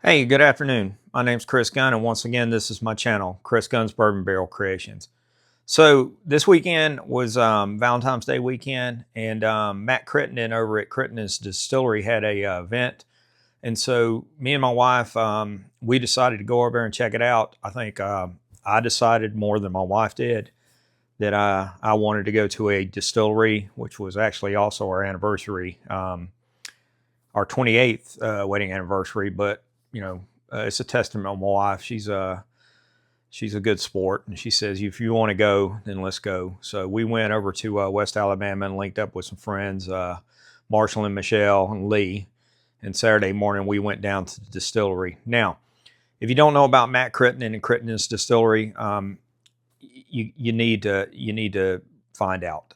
Hey, good afternoon. My name's Chris Gunn, and once again, this is my channel, Chris Gunn's Bourbon Barrel Creations. So this weekend was Valentine's Day weekend, and Matt Crittendon over at Crittendon's Distillery had a event, and so me and my wife, we decided to go over there and check it out. I think I decided more than my wife did that I wanted to go to a distillery, which was actually also our anniversary, our 28th wedding anniversary, but it's a testament to my wife. She's a good sport, and she says if you want to go, then let's go. So we went over to West Alabama and linked up with some friends, Marshall and Michelle and Lee. And Saturday morning we went down to the distillery. Now, if you don't know about Matt Crittendon and Crittenden's Distillery, you need to find out.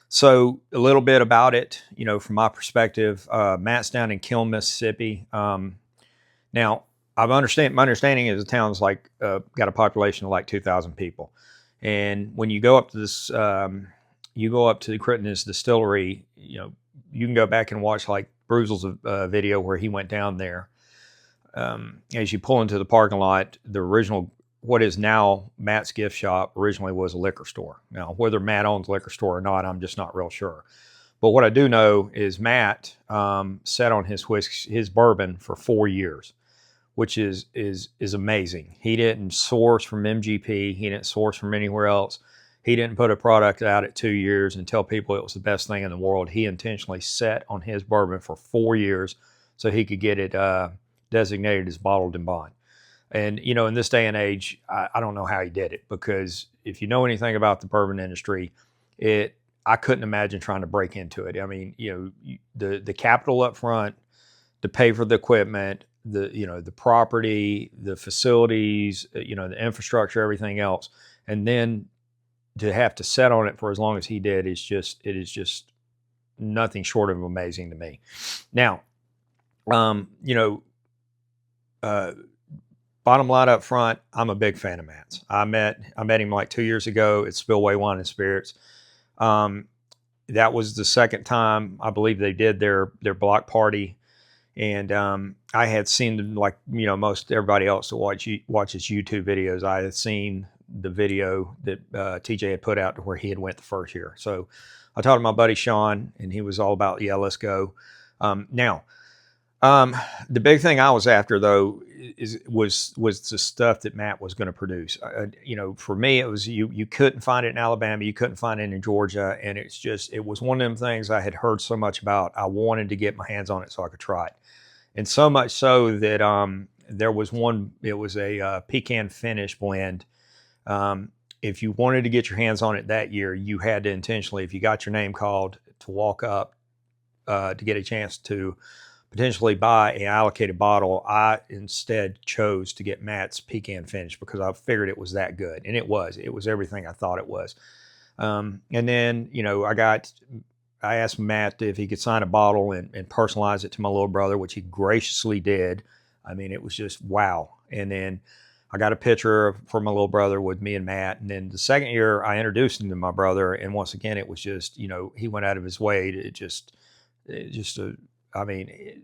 So a little bit about it, from my perspective. Matt's down in Kiln, Mississippi. Now, my understanding is the town's like got a population of like 2,000 people, and when you go up to this, you go up to the Crittenden's Distillery. You can go back and watch like Bruzel's video where he went down there. As you pull into the parking lot, the original, what is now Matt's gift shop, originally was a liquor store. Now, whether Matt owns a liquor store or not, I'm just not real sure. But what I do know is Matt sat on his bourbon for 4 years, which is amazing. He didn't source from MGP. He didn't source from anywhere else. He didn't put a product out at 2 years and tell people it was the best thing in the world. He intentionally sat on his bourbon for 4 years so he could get it designated as bottled in bond. And, in this day and age, I don't know how he did it, because if you know anything about the bourbon industry, I couldn't imagine trying to break into it. I mean, the capital up front to pay for the equipment, the property, the facilities, the infrastructure, everything else, and then to have to set on it for as long as he did is just nothing short of amazing to me. Now, bottom line up front, I'm a big fan of Matt's. I met him like 2 years ago at Spillway Wine and Spirits. That was the second time I believe they did their block party, and I had seen them, like most everybody else that watches YouTube videos. I had seen the video that TJ had put out to where he had went the first year. So I talked to my buddy Sean, and he was all about, yeah, let's go. Now, the big thing I was after though was the stuff that Matt was going to produce. For me, it was you couldn't find it in Alabama, you couldn't find it in Georgia, and it was one of them things I had heard so much about. I wanted to get my hands on it so I could try it, and so much so that there was one. It was a pecan finish blend. If you wanted to get your hands on it that year, you had to intentionally, if you got your name called, to walk up to get a chance to potentially buy an allocated bottle. I instead chose to get Matt's pecan finish because I figured it was that good, and it was everything I thought it was. And then I asked Matt if he could sign a bottle and personalize it to my little brother, which he graciously did. I mean, it was just wow. And then I got a picture for my little brother with me and Matt. And then the second year I introduced him to my brother, and once again it was just, he went out of his way to I mean,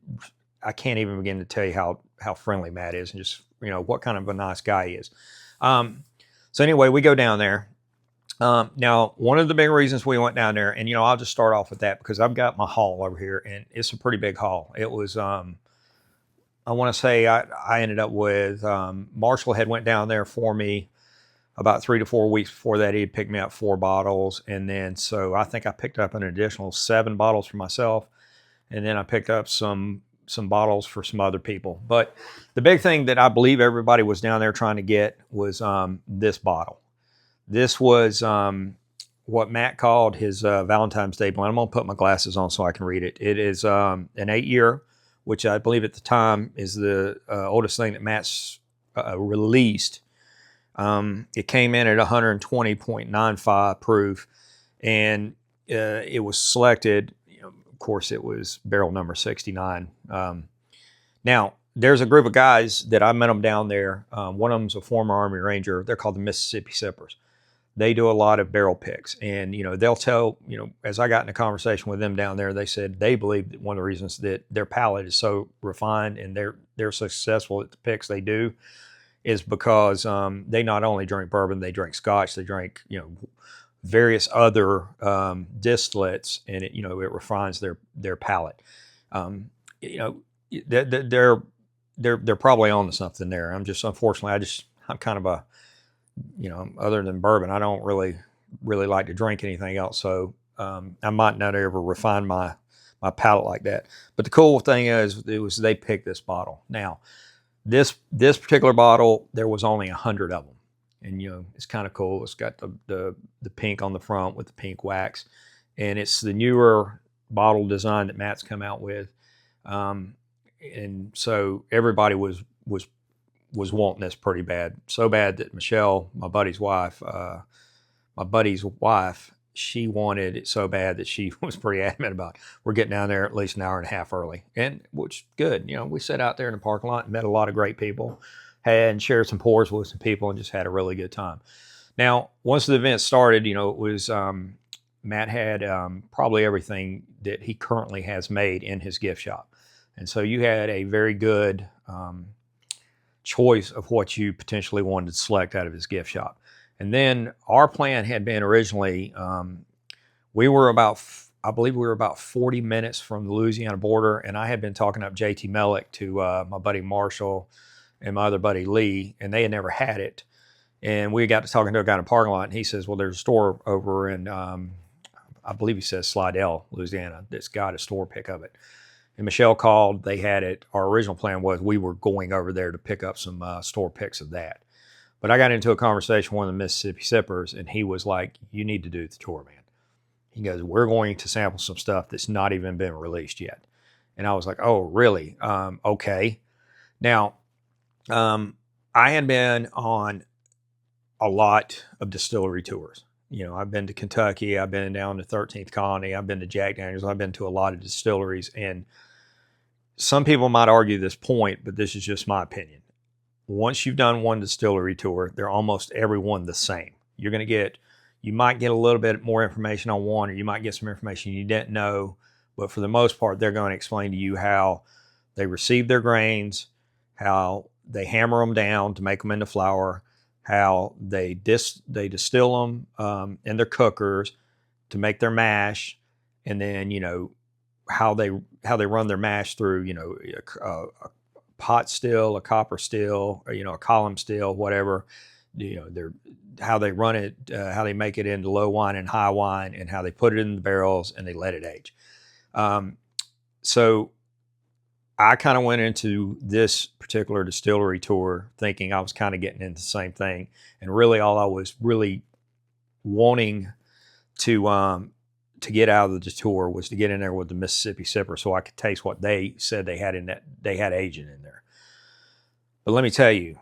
I can't even begin to tell you how friendly Matt is, and just what kind of a nice guy he is. So anyway, we go down there. Now, one of the big reasons we went down there, and I'll just start off with that because I've got my haul over here, and it's a pretty big haul. It was, I want to say, I ended up with Marshall had went down there for me about 3 to 4 weeks before that. He had picked me up 4 bottles, and then so I think I picked up an additional 7 bottles for myself. And then I picked up some bottles for some other people. But the big thing that I believe everybody was down there trying to get was this bottle. This was what Matt called his Valentine's Day blend. I'm going to put my glasses on so I can read it. It is an 8-year, which I believe at the time is the oldest thing that Matt's released. It came in at 120.95 proof, and it was selected. Of course, it was barrel number 69. Now, there's a group of guys that I met them down there. One of them's a former Army Ranger. They're called the Mississippi Sippers. they do a lot of barrel picks, and they'll tell, as I got in a conversation with them down there, they said they believe that one of the reasons that their palate is so refined and they're successful at the picks they do is because they not only drink bourbon, they drink scotch, they drink various other distillates, and it refines their palate. They're probably on to something there. Unfortunately, I'm kind of a, other than bourbon, I don't really like to drink anything else. So I might not ever refine my palate like that. But the cool thing is, they picked this bottle. Now, this particular bottle, there was only 100 of them, and it's kind of cool. It's got the pink on the front with the pink wax, and it's the newer bottle design that Matt's come out with. And so everybody was wanting this pretty bad, so bad that Michelle, my buddy's wife, she wanted it so bad that she was pretty adamant about, we're getting down there at least an hour and a half early, and which good. We sat out there in the parking lot and met a lot of great people, and shared some pours with some people, and just had a really good time. Now, once the event started, it was Matt had probably everything that he currently has made in his gift shop, and so you had a very good choice of what you potentially wanted to select out of his gift shop. And then our plan had been originally, we were about 40 minutes from the Louisiana border, and I had been talking up JT Mellick to my buddy Marshall and my other buddy Lee, and they had never had it. And we got to talking to a guy in a parking lot, and he says, well, there's a store over in, I believe he says Slidell, Louisiana, that's got a store pick of it. And Michelle called, they had it. Our original plan was we were going over there to pick up some store picks of that. But I got into a conversation with one of the Mississippi Sippers, and he was like, you need to do the tour, man. He goes, we're going to sample some stuff that's not even been released yet. And I was like, oh, really? Okay. Now, I had been on a lot of distillery tours. I've been to Kentucky, I've been down to 13th Colony, I've been to Jack Daniels, I've been to a lot of distilleries, and some people might argue this point, but this is just my opinion. Once you've done one distillery tour, they're almost everyone the same. You might get a little bit more information on one, or you might get some information you didn't know, but for the most part, they're going to explain to you how they receive their grains, how they hammer them down to make them into flour, how they distill them in their cookers to make their mash, and then how they run their mash through a pot still, a copper still, or, a column still, whatever. How they run it, how they make it into low wine and high wine, and how they put it in the barrels and they let it age. So I kind of went into this particular distillery tour thinking I was kind of getting into the same thing. And really all I was really wanting to get out of the tour was to get in there with the Mississippi Sipper so I could taste what they said they had aging in there. But let me tell you,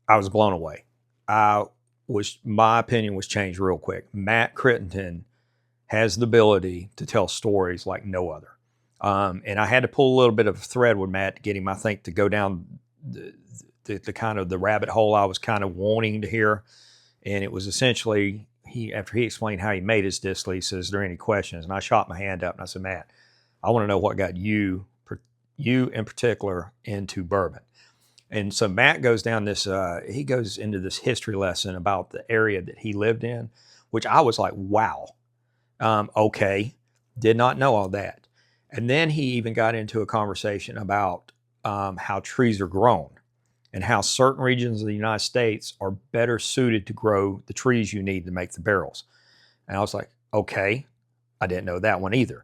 I was blown away. My opinion was changed real quick. Matt Crittendon has the ability to tell stories like no other. And I had to pull a little bit of a thread with Matt to get him, I think, to go down the kind of the rabbit hole I was kind of wanting to hear. And it was essentially, after he explained how he made his distillate, he says, "Is there any questions?" And I shot my hand up and I said, "Matt, I want to know what got you in particular into bourbon." And so Matt goes down he goes into this history lesson about the area that he lived in, which I was like, wow, okay, did not know all that. And then he even got into a conversation about how trees are grown and how certain regions of the United States are better suited to grow the trees you need to make the barrels. And I was like, okay, I didn't know that one either.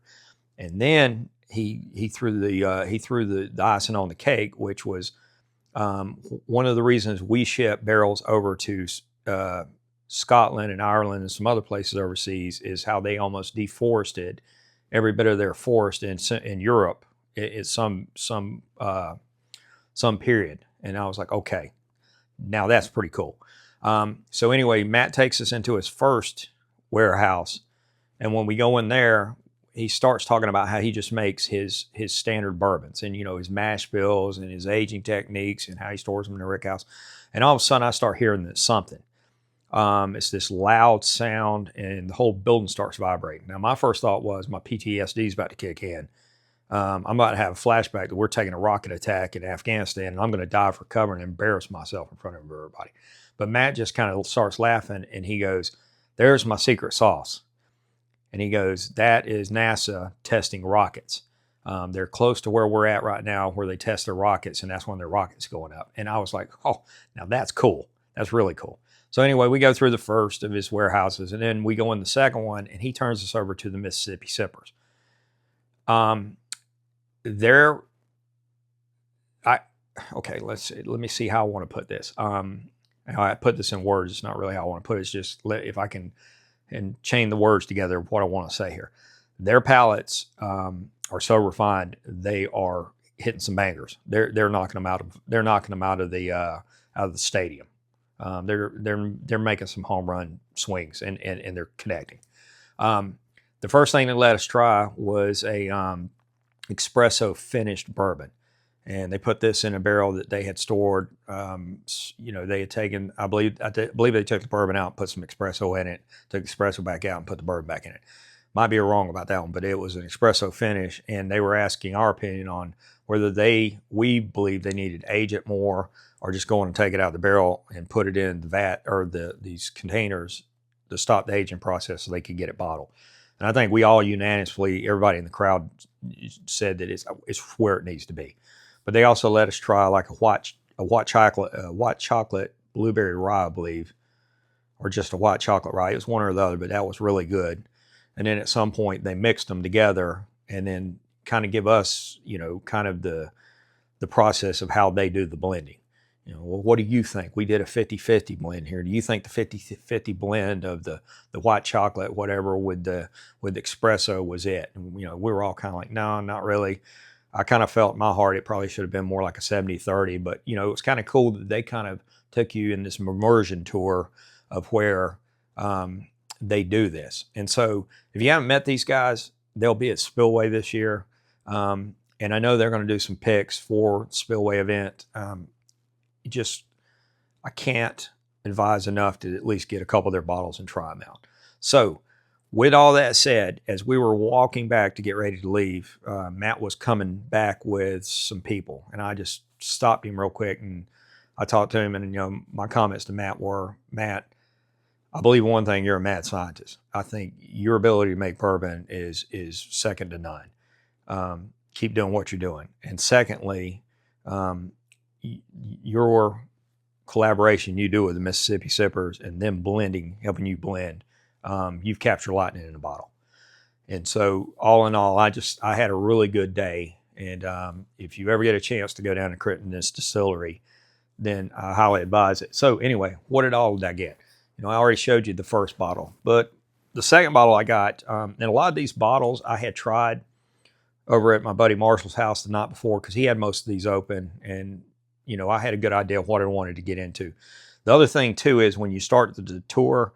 And then he threw the icing on the cake, which was one of the reasons we ship barrels over to Scotland and Ireland and some other places overseas is how they almost deforested every bit of their forest in Europe at some period. And I was like, okay, now that's pretty cool. So anyway, Matt takes us into his first warehouse, and when we go in there, he starts talking about how he just makes his standard bourbons and his mash bills and his aging techniques and how he stores them in the rick house. And all of a sudden, I start hearing that something. It's this loud sound, and the whole building starts vibrating. Now, my first thought was my PTSD is about to kick in. I'm about to have a flashback that we're taking a rocket attack in Afghanistan, and I'm going to dive for cover and embarrass myself in front of everybody. But Matt just kind of starts laughing, and he goes, "There's my secret sauce." And he goes, "That is NASA testing rockets. They're close to where we're at right now, where they test their rockets, and that's when their rockets going up." And I was like, "Oh, now that's cool. That's really cool." So anyway, we go through the first of his warehouses, and then we go in the second one, and he turns us over to the Mississippi Sippers. Let me see how I want to put this. I put this in words. It's not really how I want to put it. It's just if I can and chain the words together of what I want to say here. Their pallets are so refined, they are hitting some bangers. They're knocking them out of the stadium. They're making some home run swings and they're connecting. The first thing they let us try was a espresso finished bourbon. And they put this in a barrel that they had stored. They had taken, I believe they took the bourbon out and put some espresso in it, took the espresso back out and put the bourbon back in it. Might be wrong about that one, but it was an espresso finish. And they were asking our opinion on whether we believe they needed to age it more or just go on and take it out of the barrel and put it in the vat or these containers to stop the aging process so they could get it bottled. And I think we all unanimously, everybody in the crowd said that it's where it needs to be. But they also let us try like a white chocolate blueberry rye, I believe, or just a white chocolate rye. It was one or the other, but that was really good. And then at some point they mixed them together and then kind of give us, kind of the process of how they do the blending. Well, what do you think? We did a 50-50 blend here. Do you think the 50-50 blend of the white chocolate, whatever, with the espresso was it? And, we were all kind of like, no, not really. I kind of felt in my heart it probably should have been more like a 70-30, but it was kind of cool that they kind of took you in this immersion tour of where they do this. And so if you haven't met these guys, they'll be at Spillway this year. And I know they're going to do some picks for Spillway event. I can't advise enough to at least get a couple of their bottles and try them out. So with all that said, as we were walking back to get ready to leave, Matt was coming back with some people, and I just stopped him real quick and I talked to him. And my comments to Matt were, "Matt, I believe one thing: you're a mad scientist. I think your ability to make bourbon is second to none. Keep doing what you're doing. And secondly, your collaboration you do with the Mississippi Sippers and them blending, helping you blend." You've captured lightning in a bottle. And so all in all, I had a really good day. And if you ever get a chance to go down to Crittendon's Distillery, then I highly advise it. So anyway, what all did I get? I already showed you the first bottle, but the second bottle I got, and a lot of these bottles I had tried over at my buddy Marshall's house the night before because he had most of these open. And, I had a good idea of what I wanted to get into. The other thing too is when you start the tour,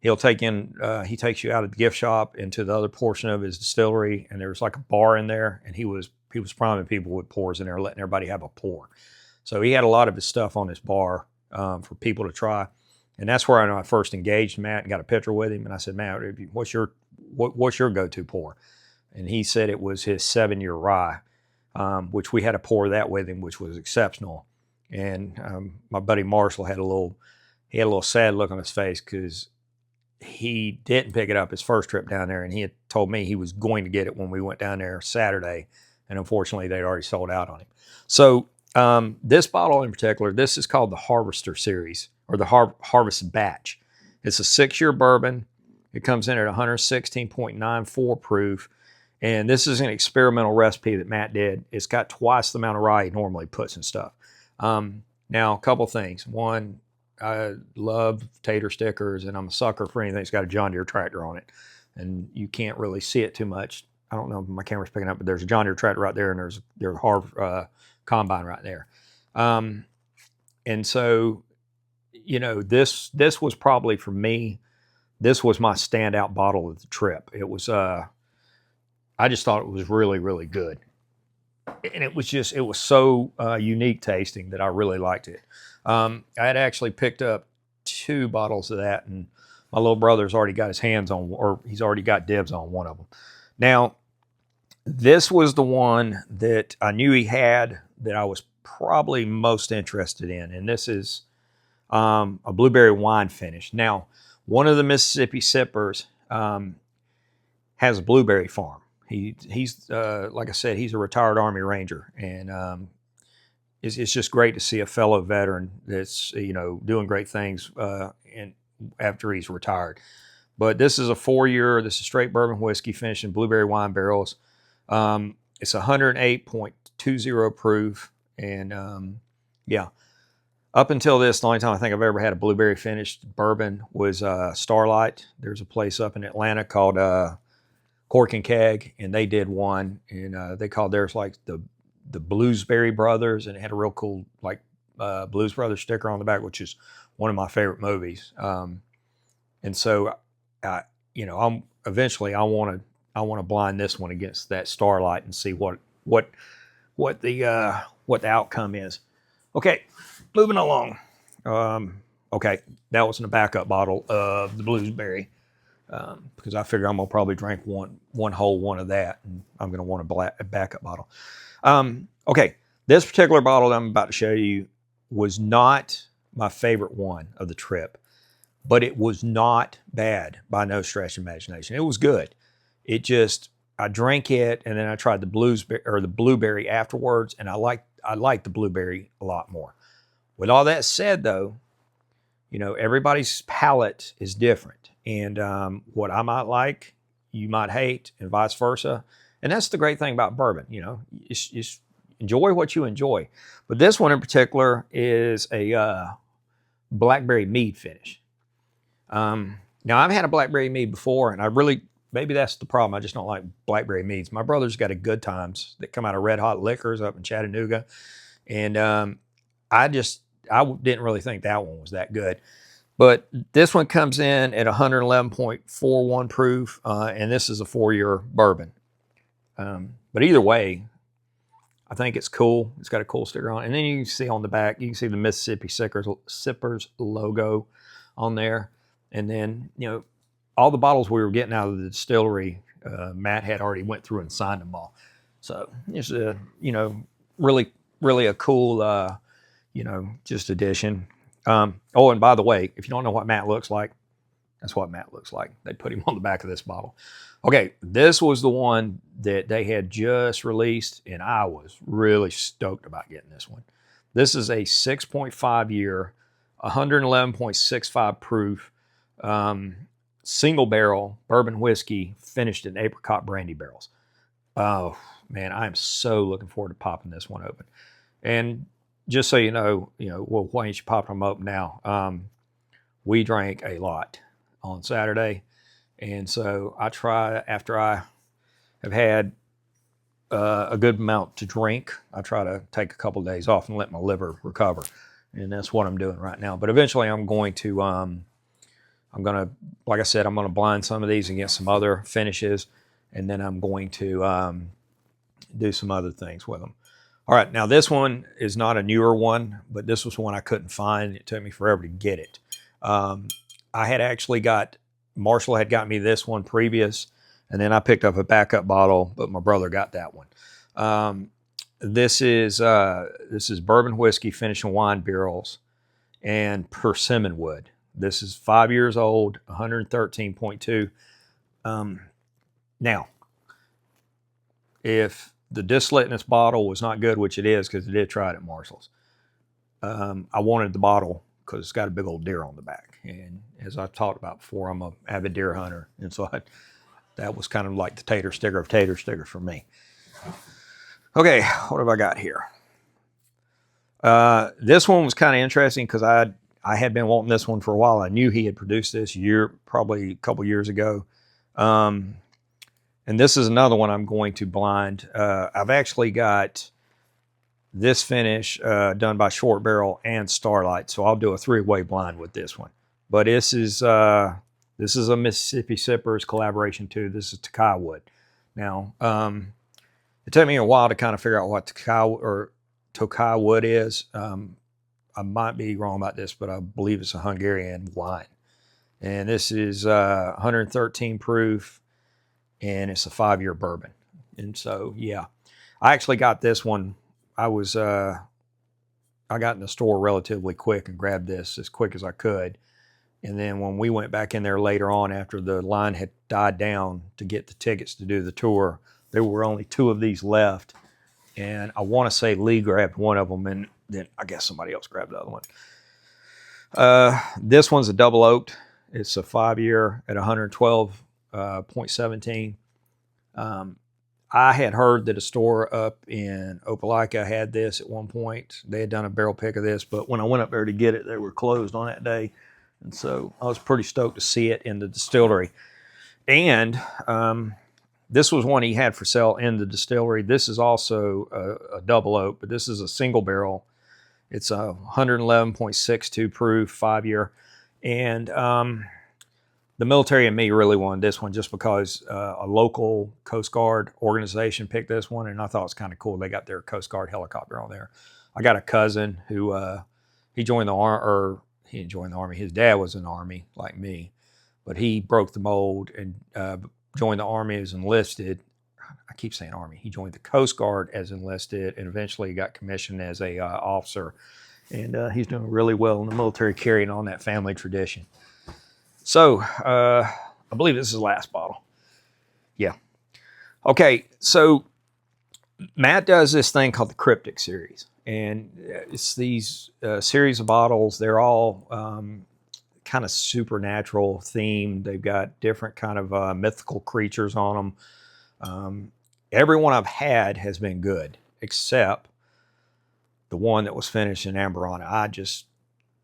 he takes you out of the gift shop into the other portion of his distillery, and there's like a bar in there, and he was priming people with pours in there, letting everybody have a pour. So he had a lot of his stuff on his bar for people to try, and that's where I first engaged Matt and got a picture with him. And I said, "Matt, what's your go-to pour?" And he said it was his 7-year rye, which we had a pour that with him, which was exceptional. And my buddy Marshall had a little sad look on his face because he didn't pick it up his first trip down there, and he had told me he was going to get it when we went down there Saturday, and unfortunately they'd already sold out on him. So this bottle in particular, this is called the Harvester Series, or the Harvest Batch. It's a 6-year bourbon. It comes in at 116.94 proof, and this is an experimental recipe that Matt did. It's got twice the amount of rye he normally puts in stuff. Now, a couple things. One, I love tater stickers, and I'm a sucker for anything that's got a John Deere tractor on it. And you can't really see it too much. I don't know if my camera's picking up, but there's a John Deere tractor right there, and there's a combine right there. And so, this was probably for me, this was my standout bottle of the trip. It was, I just thought it was really, really good. And it was so unique tasting that I really liked it. I had actually picked up 2 bottles of that, and my little brother's already got his hands on, or he's already got dibs on one of them. Now, this was the one that I knew he had that I was probably most interested in, and this is a blueberry wine finish. Now, one of the Mississippi Sippers has a blueberry farm. He's like I said, he's a retired Army Ranger, and it's just great to see a fellow veteran that's doing great things after he's retired. But this is a 4-year. This is straight bourbon whiskey finished in blueberry wine barrels. It's 108.20 proof, and yeah. Up until this, the only time I think I've ever had a blueberry finished bourbon was Starlight. There's a place up in Atlanta called Cork and Keg, and they did one, and they called theirs like the Bluesberry Brothers, and it had a real cool like Blues Brothers sticker on the back, which is one of my favorite movies. And so, I'm eventually I want to blind this one against that Starlight and see what the outcome is. Okay, moving along. Okay, that was in a backup bottle of the Bluesberry. Because I figure I'm gonna probably drink one whole one of that, and I'm gonna want a backup bottle. Okay, this particular bottle that I'm about to show you was not my favorite one of the trip, but it was not bad by no stretch of imagination. It was good. I drank it, and then I tried the blueberry afterwards, and I liked the blueberry a lot more. With all that said, though, everybody's palate is different. And what I might like, you might hate, and vice versa. And that's the great thing about bourbon. Just enjoy what you enjoy. But this one in particular is a blackberry mead finish. Now, I've had a blackberry mead before, and maybe that's the problem. I just don't like blackberry meads. My brother's got a Good Times that come out of Red Hot Liquors up in Chattanooga. And I didn't really think that one was that good. But this one comes in at 111.41 proof, and this is a 4-year bourbon. But either way, I think it's cool. It's got a cool sticker on it. And then you can see on the back, you can see the Mississippi Sippers logo on there. And then, all the bottles we were getting out of the distillery, Matt had already went through and signed them all. So it's really, really a cool, just addition. Oh, and by the way, if you don't know what Matt looks like, that's what Matt looks like. They put him on the back of this bottle. Okay, this was the one that they had just released, and I was really stoked about getting this one. This is a 6.5 year, 111.65 proof, single barrel bourbon whiskey finished in apricot brandy barrels. Oh, man, I am so looking forward to popping this one open. And just so you know, well, why don't you pop them up now? We drank a lot on Saturday. And so I try, after I have had a good amount to drink, I try to take a couple of days off and let my liver recover. And that's what I'm doing right now. But eventually I'm going to, like I said, I'm going to blind some of these against some other finishes. And then I'm going to do some other things with them. All right, now this one is not a newer one, but this was one I couldn't find. It took me forever to get it. I had actually Marshall had got me this one previous, and then I picked up a backup bottle, but my brother got that one. This is bourbon whiskey finished in wine barrels and persimmon wood. This is 5 years old, 113.2. Now, if the distillate in this bottle was not good, which it is because I did try it at Marshall's, I wanted the bottle because it's got a big old deer on the back. And as I've talked about before, I'm an avid deer hunter. And so that was kind of like the tater sticker of tater stickers for me. Okay, what have I got here? This one was kind of interesting because I had been wanting this one for a while. I knew he had produced this probably a couple years ago. And this is another one I'm going to blind. I've actually got this finish done by Short Barrel and Starlight, so I'll do a 3-way blind with this one. But this is a Mississippi Sippers collaboration too. This is Tokai wood. Now, it took me a while to kind of figure out what Tokai wood is. might be wrong about this, but I believe it's a Hungarian wine. And this is 113 proof, and it's a 5-year bourbon. And so, yeah, I actually got this one. I got in the store relatively quick and grabbed this as quick as I could. And then when we went back in there later on after the line had died down to get the tickets to do the tour, there were only 2 of these left. And I want to say Lee grabbed one of them, and then I guess somebody else grabbed the other one. This one's a double oaked. It's a 5-year at 112.17. I had heard that a store up in Opelika had this at one point. They had done a barrel pick of this, but when I went up there to get it, they were closed on that day. And so I was pretty stoked to see it in the distillery. And this was one he had for sale in the distillery. This is also a double oak, but this is a single barrel. It's a 111.62 proof, 5-year. And the military and me really wanted this one just because a local Coast Guard organization picked this one, and I thought it was kind of cool. They got their Coast Guard helicopter on there. I got a cousin who he joined the Army, or he didn't join the Army. His dad was in the Army like me, but he broke the mold and joined the Army as enlisted. I keep saying Army. He joined the Coast Guard as enlisted and eventually got commissioned as a officer. And he's doing really well in the military, carrying on that family tradition. So I believe this is the last bottle. Yeah. Okay, so Matt does this thing called the Cryptic series. And it's these series of bottles. They're all kind of supernatural themed. They've got different kind of mythical creatures on them. Every one I've had has been good, except the one that was finished in Amberana. I just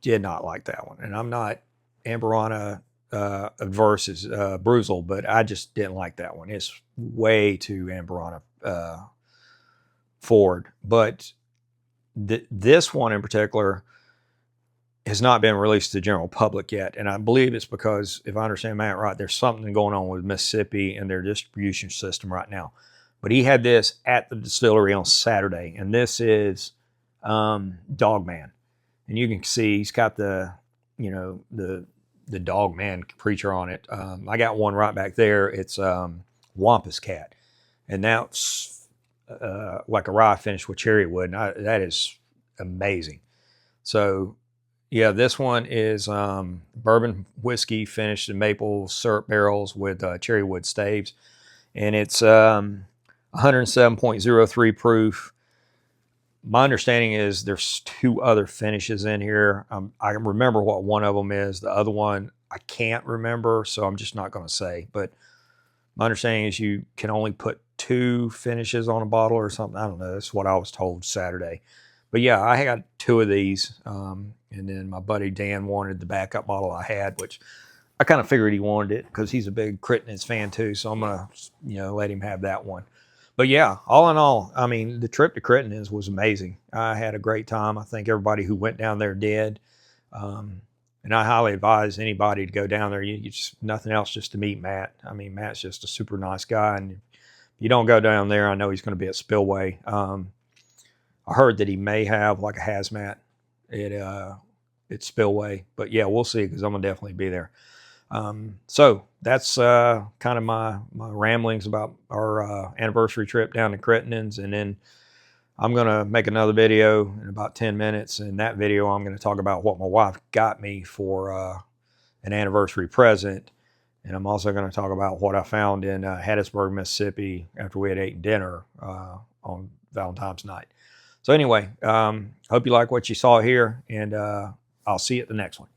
did not like that one. And I'm not Amberana versus Bruzel, but I just didn't like that one. It's way too Amberana forward. But this one in particular has not been released to the general public yet. And I believe it's because, if I understand Matt right, there's something going on with Mississippi and their distribution system right now. But he had this at the distillery on Saturday, and this is Dogman. And you can see he's got the Dogman preacher on it. I got one right back there. It's Wampus Cat. And that's like a rye finish with cherry wood. And that is amazing. So, yeah, this one is bourbon whiskey finished in maple syrup barrels with cherry wood staves. And it's 107.03 proof. My understanding is there's 2 other finishes in here. I remember what one of them is. The other one I can't remember, so I'm just not going to say. But my understanding is you can only put 2 finishes on a bottle or something. I don't know. That's what I was told Saturday. But yeah, I got 2 of these. And then my buddy Dan wanted the backup bottle I had, which I kind of figured he wanted it because he's a big Crittendon fan too. So I'm going to let him have that one. But yeah, all in all, I mean, the trip to Crittendon's was amazing. I had a great time. I think everybody who went down there did. And I highly advise anybody to go down there. You just, nothing else, just to meet Matt. I mean, Matt's just a super nice guy. And if you don't go down there, I know he's going to be at Spillway. I heard that he may have like a hazmat at Spillway. But yeah, we'll see, because I'm going to definitely be there. So that's kind of my ramblings about our anniversary trip down to Crittendon's. And then I'm going to make another video in about 10 minutes. In that video, I'm going to talk about what my wife got me for an anniversary present. And I'm also going to talk about what I found in Hattiesburg, Mississippi after we had eaten dinner on Valentine's night. So anyway, hope you like what you saw here, and I'll see you at the next one.